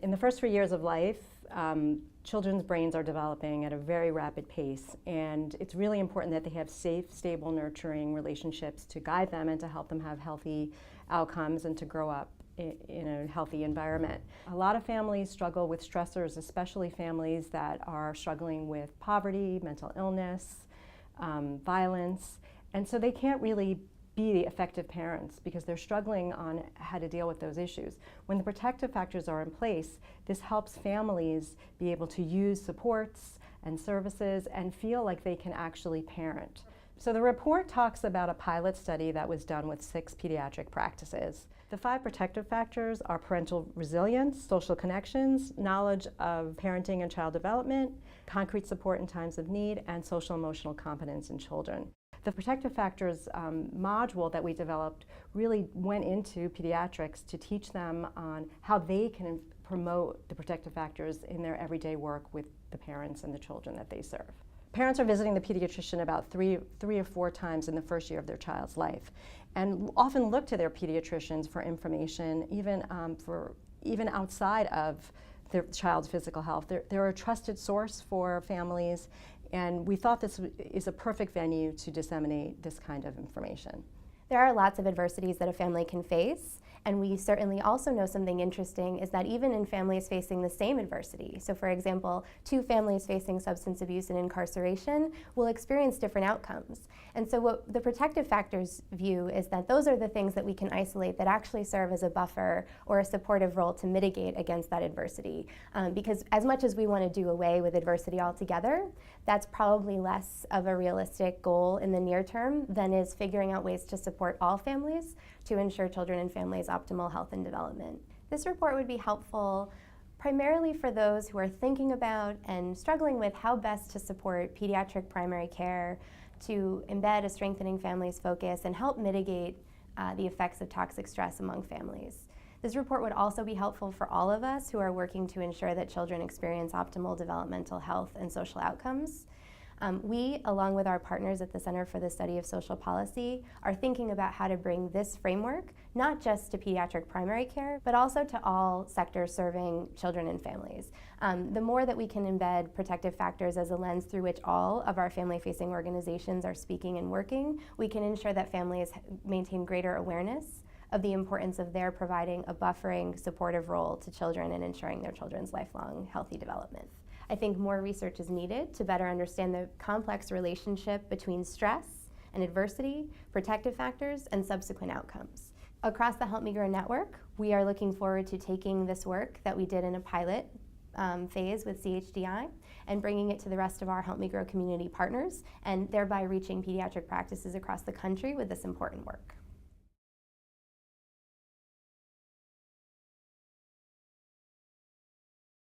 In the first 3 years of life, children's brains are developing at a very rapid pace, and it's really important that they have safe, stable, nurturing relationships to guide them and to help them have healthy outcomes and to grow up in a healthy environment. A lot of families struggle with stressors, especially families that are struggling with poverty, mental illness, violence, and so they can't really be effective parents because they're struggling on how to deal with those issues. When the protective factors are in place, this helps families be able to use supports and services and feel like they can actually parent. So the report talks about a pilot study that was done with 6 pediatric practices. The 5 protective factors are parental resilience, social connections, knowledge of parenting and child development, concrete support in times of need, and social emotional competence in children. The protective factors module that we developed really went into pediatrics to teach them on how they can promote the protective factors in their everyday work with the parents and the children that they serve. Parents are visiting the pediatrician about three or four times in the first year of their child's life, and often look to their pediatricians for information, even outside of their child's physical health. They're a trusted source for families, and we thought this is a perfect venue to disseminate this kind of information. There are lots of adversities that a family can face, and we certainly also know something interesting is that even in families facing the same adversity, so for example, 2 families facing substance abuse and incarceration will experience different outcomes. And so what the protective factors view is that those are the things that we can isolate that actually serve as a buffer or a supportive role to mitigate against that adversity. Because as much as we want to do away with adversity altogether, that's probably less of a realistic goal in the near term than is figuring out ways to support all families to ensure children and families' optimal health and development. This report would be helpful primarily for those who are thinking about and struggling with how best to support pediatric primary care, to embed a strengthening families focus and help mitigate the effects of toxic stress among families. This report would also be helpful for all of us who are working to ensure that children experience optimal developmental health and social outcomes. We, along with our partners at the Center for the Study of Social Policy, are thinking about how to bring this framework not just to pediatric primary care, but also to all sectors serving children and families. The more that we can embed protective factors as a lens through which all of our family-facing organizations are speaking and working, we can ensure that families maintain greater awareness of the importance of their providing a buffering, supportive role to children and ensuring their children's lifelong healthy development. I think more research is needed to better understand the complex relationship between stress and adversity, protective factors, and subsequent outcomes. Across the Help Me Grow network, we are looking forward to taking this work that we did in a pilot phase with CHDI and bringing it to the rest of our Help Me Grow community partners, and thereby reaching pediatric practices across the country with this important work.